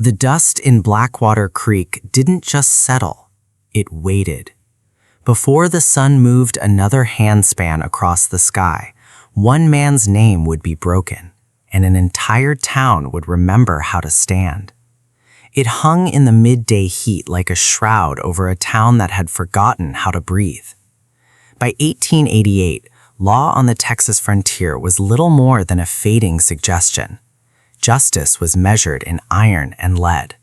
The dust in Blackwater Creek didn't just settle, it waited. Before the sun moved another handspan across the sky, one man's name would be broken, and an entire town would remember how to stand. It hung in the midday heat like a shroud over a town that had forgotten how to breathe. By 1888, law on the Texas frontier was little more than a fading suggestion. Justice was measured in iron and lead.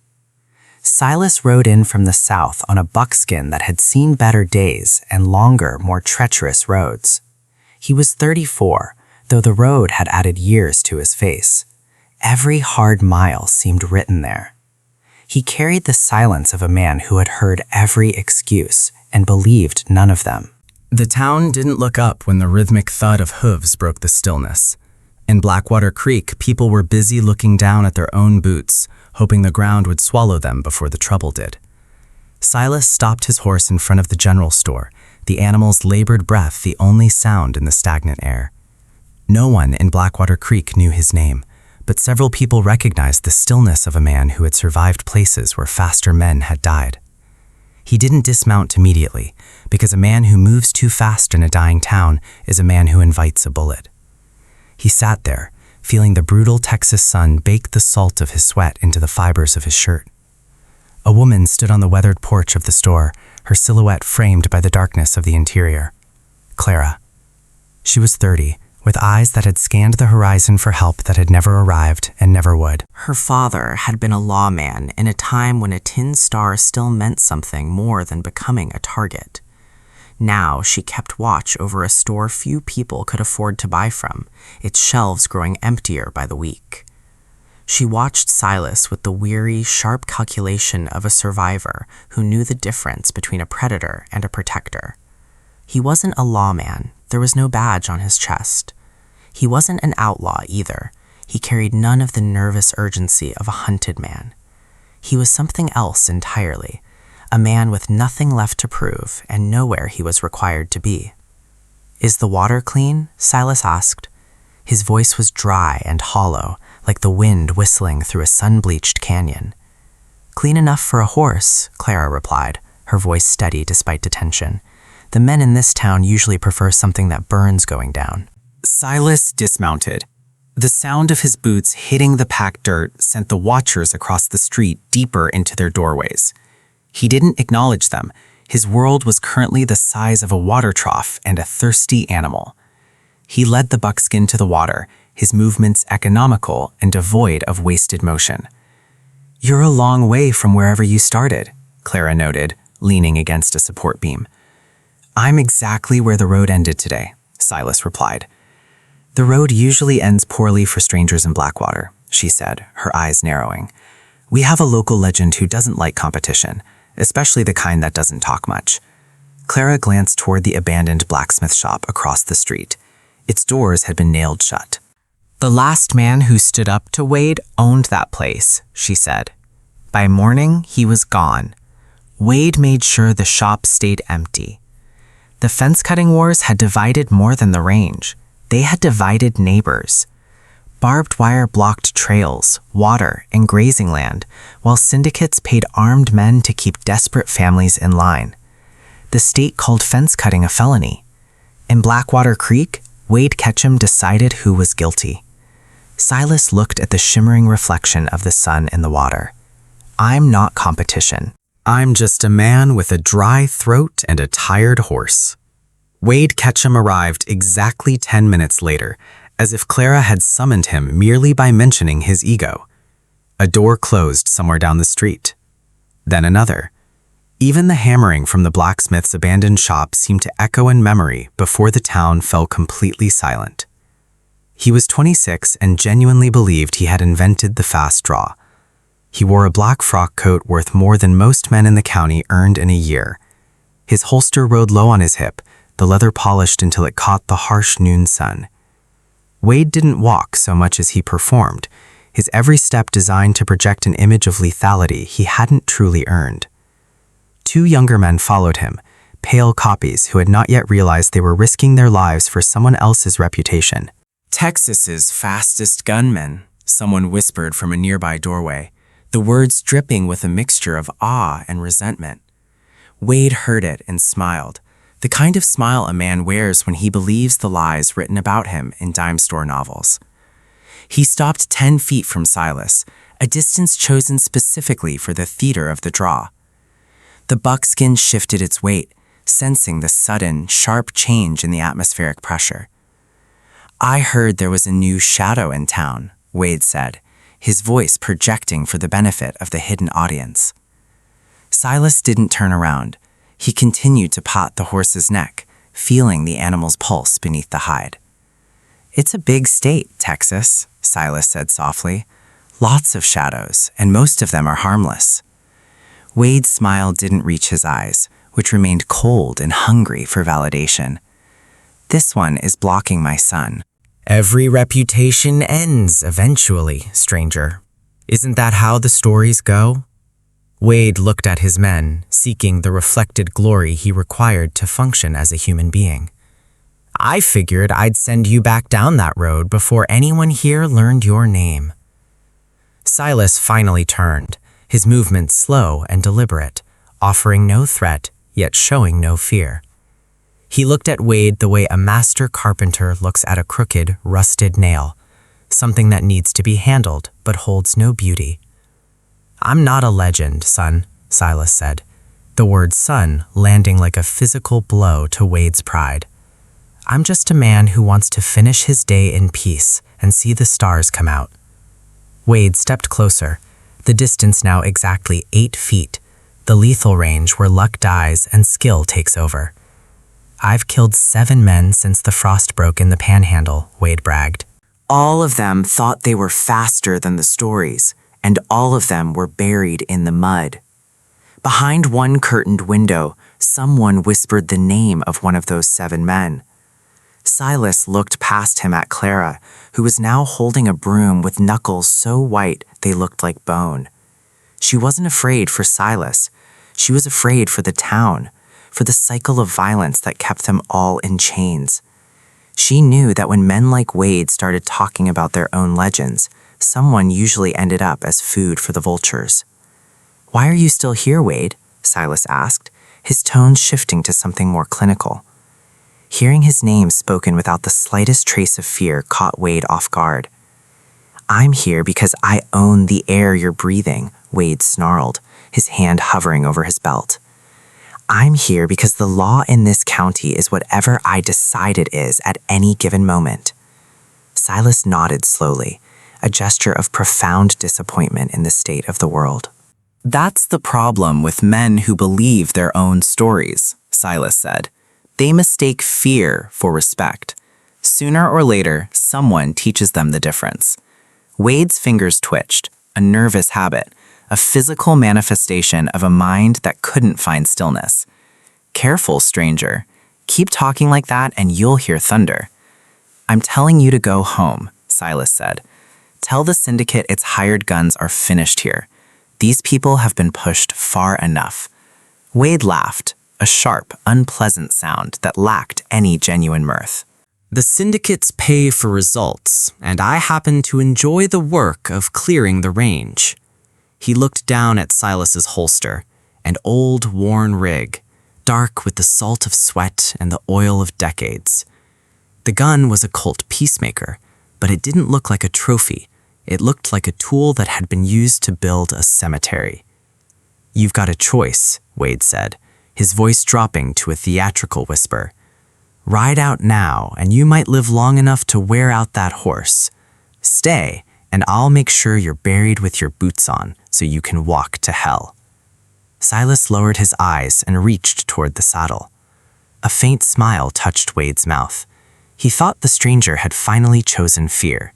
Silas rode in from the south on a buckskin that had seen better days and longer, more treacherous roads. He was 34, though the road had added years to his face. Every hard mile seemed written there. He carried the silence of a man who had heard every excuse and believed none of them. The town didn't look up when the rhythmic thud of hooves broke the stillness. In Blackwater Creek, people were busy looking down at their own boots, hoping the ground would swallow them before the trouble did. Silas stopped his horse in front of the general store, the animal's labored breath the only sound in the stagnant air. No one in Blackwater Creek knew his name, but several people recognized the stillness of a man who had survived places where faster men had died. He didn't dismount immediately, because a man who moves too fast in a dying town is a man who invites a bullet. He sat there, feeling the brutal Texas sun bake the salt of his sweat into the fibers of his shirt. A woman stood on the weathered porch of the store, her silhouette framed by the darkness of the interior. Clara. She was 30, with eyes that had scanned the horizon for help that had never arrived and never would. Her father had been a lawman in a time when a tin star still meant something more than becoming a target. Now she kept watch over a store few people could afford to buy from, its shelves growing emptier by the week. She watched Silas with the weary, sharp calculation of a survivor who knew the difference between a predator and a protector. He wasn't a lawman. There was no badge on his chest. He wasn't an outlaw either. He carried none of the nervous urgency of a hunted man. He was something else entirely, a man with nothing left to prove and nowhere he was required to be. "Is the water clean?" Silas asked. His voice was dry and hollow, like the wind whistling through a sun-bleached canyon. "Clean enough for a horse," Clara replied, her voice steady despite detention. "The men in this town usually prefer something that burns going down." Silas dismounted. The sound of his boots hitting the packed dirt sent the watchers across the street deeper into their doorways. He didn't acknowledge them. His world was currently the size of a water trough and a thirsty animal. He led the buckskin to the water, his movements economical and devoid of wasted motion. "You're a long way from wherever you started," Clara noted, leaning against a support beam. "I'm exactly where the road ended today," Silas replied. "The road usually ends poorly for strangers in Blackwater," she said, her eyes narrowing. "We have a local legend who doesn't like competition, especially the kind that doesn't talk much." Clara glanced toward the abandoned blacksmith shop across the street. Its doors had been nailed shut. "The last man who stood up to Wade owned that place," she said. "By morning, he was gone. Wade made sure the shop stayed empty. The fence-cutting wars had divided more than the range. They had divided neighbors. Barbed wire blocked trails, water, and grazing land, while syndicates paid armed men to keep desperate families in line. The state called fence-cutting a felony. In Blackwater Creek, Wade Ketchum decided who was guilty." Silas looked at the shimmering reflection of the sun in the water. "I'm not competition. I'm just a man with a dry throat and a tired horse." Wade Ketchum arrived exactly 10 minutes later, as if Clara had summoned him merely by mentioning his ego. A door closed somewhere down the street. Then another. Even the hammering from the blacksmith's abandoned shop seemed to echo in memory before the town fell completely silent. He was 26 and genuinely believed he had invented the fast draw. He wore a black frock coat worth more than most men in the county earned in a year. His holster rode low on his hip, the leather polished until it caught the harsh noon sun. Wade didn't walk so much as he performed, his every step designed to project an image of lethality he hadn't truly earned. 2 younger men followed him, pale copies who had not yet realized they were risking their lives for someone else's reputation. "Texas's fastest gunman," someone whispered from a nearby doorway. the words dripping with a mixture of awe and resentment. Wade heard it and smiled, the kind of smile a man wears when he believes the lies written about him in dime store novels. He stopped 10 feet from Silas, a distance chosen specifically for the theater of the draw. The buckskin shifted its weight, sensing the sudden, sharp change in the atmospheric pressure. "I heard there was a new shadow in town," Wade said, his voice projecting for the benefit of the hidden audience. Silas didn't turn around. He continued to pat the horse's neck, feeling the animal's pulse beneath the hide. "It's a big state, Texas," Silas said softly. "Lots of shadows, and most of them are harmless." Wade's smile didn't reach his eyes, which remained cold and hungry for validation. "This one is blocking my sun." Every reputation ends eventually, stranger. Isn't that how the stories go? Wade looked at his men, seeking the reflected glory he required to function as a human being. "I figured I'd send you back down that road before anyone here learned your name." Silas finally turned, his movements slow and deliberate, offering no threat, yet showing no fear. He looked at Wade the way a master carpenter looks at a crooked, rusted nail, something that needs to be handled but holds no beauty. "I'm not a legend, son," Silas said, the word son landing like a physical blow to Wade's pride. "I'm just a man who wants to finish his day in peace and see the stars come out." Wade stepped closer, the distance now exactly 8 feet, the lethal range where luck dies and skill takes over. "I've killed 7 men since the frost broke in the Panhandle," Wade bragged. All of them thought they were faster than the stories, and all of them were buried in the mud. Behind one curtained window, someone whispered the name of one of those 7 men. Silas looked past him at Clara, who was now holding a broom with knuckles so white they looked like bone. She wasn't afraid for Silas. She was afraid for the town, for the cycle of violence that kept them all in chains. She knew that when men like Wade started talking about their own legends, someone usually ended up as food for the vultures. "Why are you still here, Wade?" Silas asked, his tone shifting to something more clinical. Hearing his name spoken without the slightest trace of fear caught Wade off guard. "I'm here because I own the air you're breathing," Wade snarled, his hand hovering over his belt. "I'm here because the law in this county is whatever I decide it is at any given moment." Silas nodded slowly, a gesture of profound disappointment in the state of the world. "That's the problem with men who believe their own stories," Silas said. "They mistake fear for respect. Sooner or later, someone teaches them the difference." Wade's fingers twitched, a nervous habit, a physical manifestation of a mind that couldn't find stillness. "Careful, stranger. Keep talking like that and you'll hear thunder." "I'm telling you to go home," Silas said. "Tell the syndicate its hired guns are finished here. These people have been pushed far enough." Wade laughed, a sharp, unpleasant sound that lacked any genuine mirth. "The syndicates pay for results, and I happen to enjoy the work of clearing the range." He looked down at Silas's holster, an old, worn rig, dark with the salt of sweat and the oil of decades. The gun was a Colt Peacemaker, but it didn't look like a trophy. It looked like a tool that had been used to build a cemetery. "You've got a choice," Wade said, his voice dropping to a theatrical whisper. "Ride out now, and you might live long enough to wear out that horse. Stay, and I'll make sure you're buried with your boots on so you can walk to hell." Silas lowered his eyes and reached toward the saddle. A faint smile touched Wade's mouth. He thought the stranger had finally chosen fear.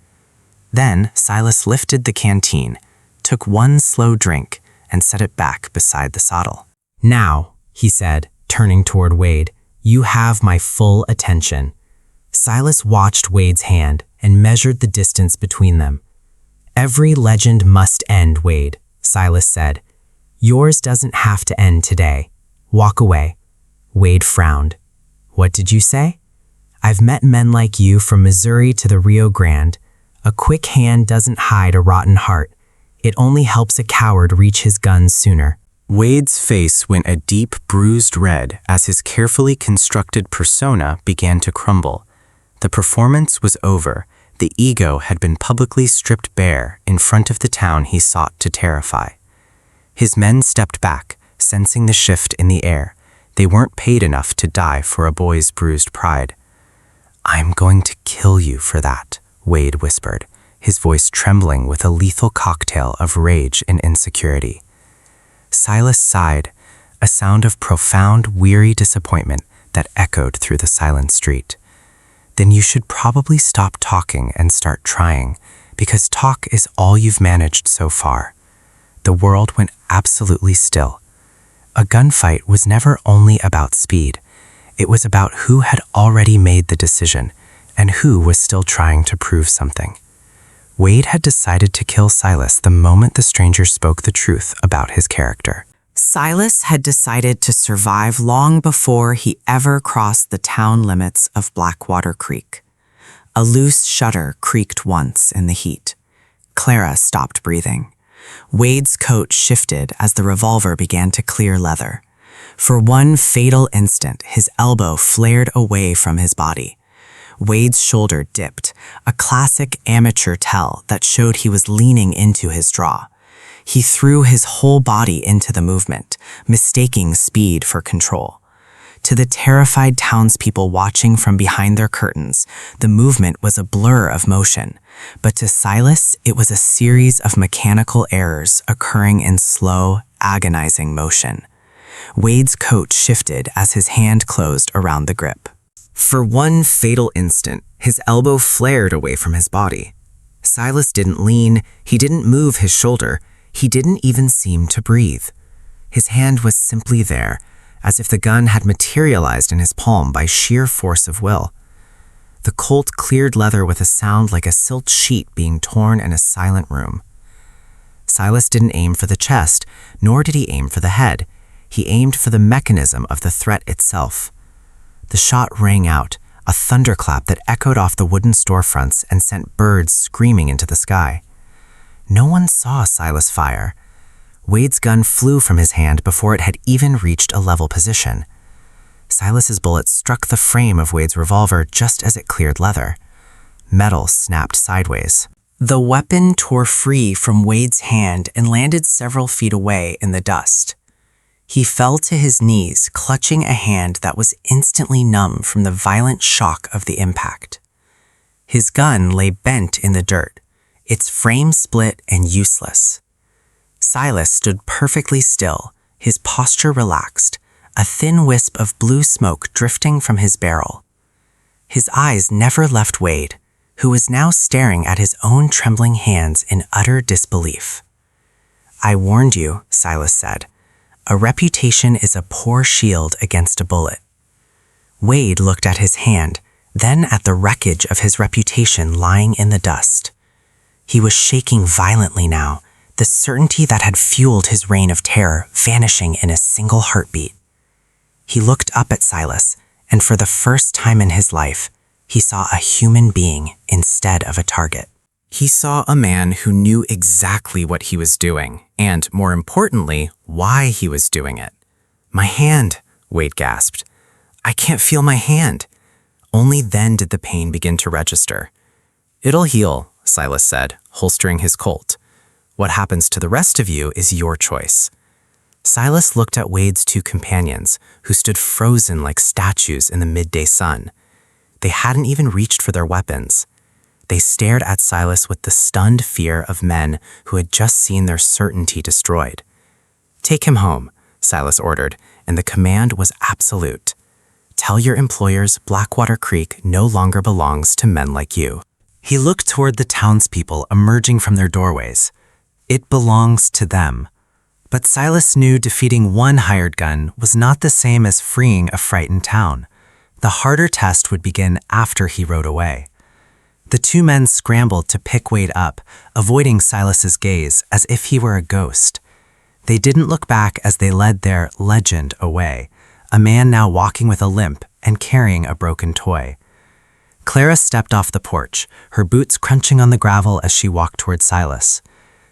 Then Silas lifted the canteen, took one slow drink, and set it back beside the saddle. "Now," he said, turning toward Wade, "you have my full attention." Silas watched Wade's hand and measured the distance between them. "Every legend must end, Wade," Silas said. "Yours doesn't have to end today. Walk away." Wade frowned. "What did you say?" "I've met men like you from Missouri to the Rio Grande. A quick hand doesn't hide a rotten heart. It only helps a coward reach his gun sooner. Wade's face went a deep, bruised red as his carefully constructed persona began to crumble. The performance was over. The ego had been publicly stripped bare in front of the town he sought to terrify. His men stepped back, sensing the shift in the air. They weren't paid enough to die for a boy's bruised pride. "I'm going to kill you for that," Wade whispered, his voice trembling with a lethal cocktail of rage and insecurity. Silas sighed, a sound of profound, weary disappointment that echoed through the silent street. "Then you should probably stop talking and start trying, because talk is all you've managed so far." The world went absolutely still. A gunfight was never only about speed. It was about who had already made the decision and who was still trying to prove something. Wade had decided to kill Silas the moment the stranger spoke the truth about his character. Silas had decided to survive long before he ever crossed the town limits of Blackwater Creek. A loose shutter creaked once in the heat. Clara stopped breathing. Wade's coat shifted as the revolver began to clear leather. For one fatal instant, his elbow flared away from his body. Wade's shoulder dipped, a classic amateur tell that showed he was leaning into his draw. He threw his whole body into the movement, mistaking speed for control. To the terrified townspeople watching from behind their curtains, the movement was a blur of motion, but to Silas, it was a series of mechanical errors occurring in slow, agonizing motion. Wade's coat shifted as his hand closed around the grip. For one fatal instant, his elbow flared away from his body. Silas didn't lean, he didn't move his shoulder, he didn't even seem to breathe. His hand was simply there, as if the gun had materialized in his palm by sheer force of will. The Colt cleared leather with a sound like a silk sheet being torn in a silent room. Silas didn't aim for the chest, nor did he aim for the head. He aimed for the mechanism of the threat itself. The shot rang out, a thunderclap that echoed off the wooden storefronts and sent birds screaming into the sky. No one saw Silas fire. Wade's gun flew from his hand before it had even reached a level position. Silas's bullet struck the frame of Wade's revolver just as it cleared leather. Metal snapped sideways. The weapon tore free from Wade's hand and landed several feet away in the dust. He fell to his knees, clutching a hand that was instantly numb from the violent shock of the impact. His gun lay bent in the dirt, its frame split and useless. Silas stood perfectly still, his posture relaxed, a thin wisp of blue smoke drifting from his barrel. His eyes never left Wade, who was now staring at his own trembling hands in utter disbelief. "I warned you," Silas said. "A reputation is a poor shield against a bullet." Wade looked at his hand, then at the wreckage of his reputation lying in the dust. He was shaking violently now, the certainty that had fueled his reign of terror vanishing in a single heartbeat. He looked up at Silas, and for the first time in his life, he saw a human being instead of a target. He saw a man who knew exactly what he was doing, and, more importantly, why he was doing it. "My hand," Wade gasped. "I can't feel my hand." Only then did the pain begin to register. "It'll heal," Silas said, holstering his Colt. "What happens to the rest of you is your choice." Silas looked at Wade's two companions, who stood frozen like statues in the midday sun. They hadn't even reached for their weapons. They stared at Silas with the stunned fear of men who had just seen their certainty destroyed. "Take him home," Silas ordered, and the command was absolute. "Tell your employers Blackwater Creek no longer belongs to men like you." He looked toward the townspeople emerging from their doorways. It belongs to them. But Silas knew defeating one hired gun was not the same as freeing a frightened town. The harder test would begin after he rode away. The two men scrambled to pick Wade up, avoiding Silas's gaze as if he were a ghost. They didn't look back as they led their legend away, a man now walking with a limp and carrying a broken toy. Clara stepped off the porch, her boots crunching on the gravel as she walked toward Silas.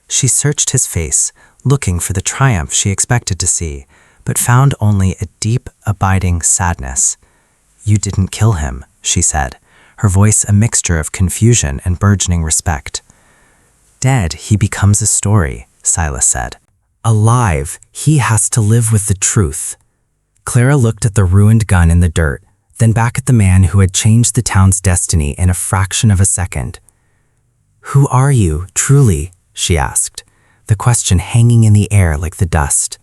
She searched his face, looking for the triumph she expected to see, but found only a deep, abiding sadness. "You didn't kill him," she said, her voice a mixture of confusion and burgeoning respect. "Dead, he becomes a story," Silas said. "Alive, he has to live with the truth." Clara looked at the ruined gun in the dirt, then back at the man who had changed the town's destiny in a fraction of a second. "Who are you, truly?" she asked, the question hanging in the air like the dust.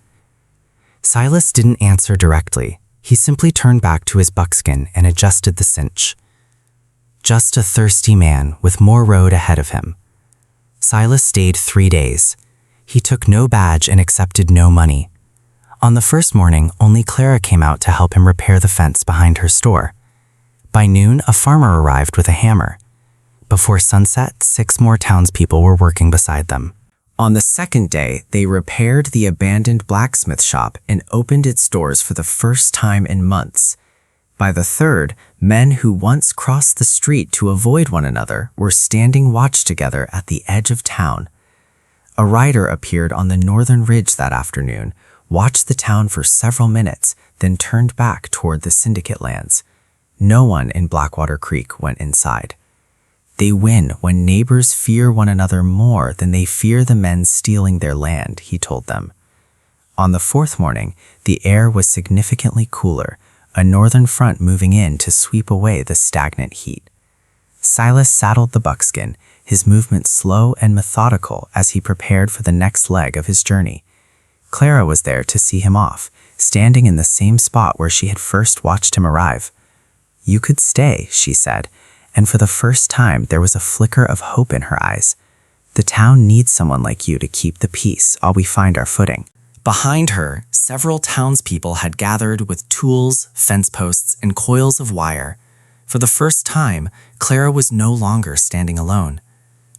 Silas didn't answer directly. He simply turned back to his buckskin and adjusted the cinch. Just a thirsty man with more road ahead of him. Silas stayed 3 days. He took no badge and accepted no money. On the first morning, only Clara came out to help him repair the fence behind her store. By noon, a farmer arrived with a hammer. Before sunset, 6 more townspeople were working beside them. On the second day, they repaired the abandoned blacksmith shop and opened its doors for the first time in months. By the third, men who once crossed the street to avoid one another were standing watch together at the edge of town. A rider appeared on the northern ridge that afternoon, watched the town for several minutes, then turned back toward the syndicate lands. No one in Blackwater Creek went inside. They win when neighbors fear one another more than they fear the men stealing their land, he told them. On the fourth morning, the air was significantly cooler, a northern front moving in to sweep away the stagnant heat. Silas saddled the buckskin, his movement slow and methodical as he prepared for the next leg of his journey. Clara was there to see him off, standing in the same spot where she had first watched him arrive. "You could stay," she said, and for the first time there was a flicker of hope in her eyes. "The town needs someone like you to keep the peace while we find our footing." Behind her, several townspeople had gathered with tools, fence posts, and coils of wire. For the first time, Clara was no longer standing alone.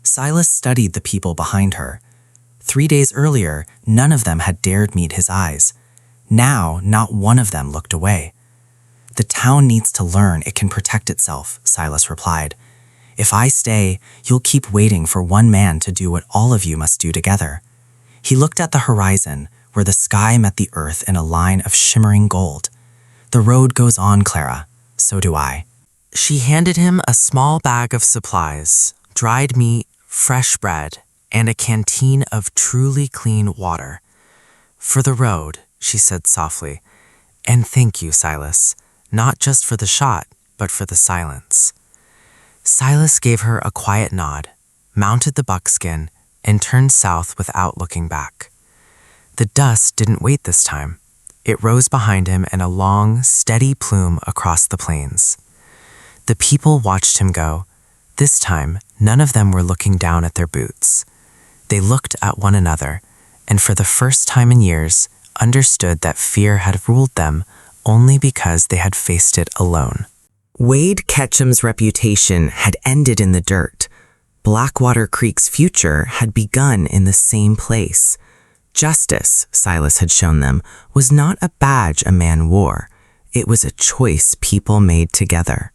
Silas studied the people behind her. 3 days earlier, none of them had dared meet his eyes. Now, not one of them looked away. "The town needs to learn it can protect itself," Silas replied. "If I stay, you'll keep waiting for one man to do what all of you must do together." He looked at the horizon, where the sky met the earth in a line of shimmering gold. "The road goes on, Clara. So do I." She handed him a small bag of supplies, dried meat, fresh bread, and a canteen of truly clean water. "For the road," she said softly, "and thank you, Silas, not just for the shot, but for the silence." Silas gave her a quiet nod, mounted the buckskin, and turned south without looking back. The dust didn't wait this time. It rose behind him in a long, steady plume across the plains. The people watched him go. This time, none of them were looking down at their boots. They looked at one another, and for the first time in years, understood that fear had ruled them only because they had faced it alone. Wade Ketchum's reputation had ended in the dirt. Blackwater Creek's future had begun in the same place. Justice, Silas had shown them, was not a badge a man wore. It was a choice people made together.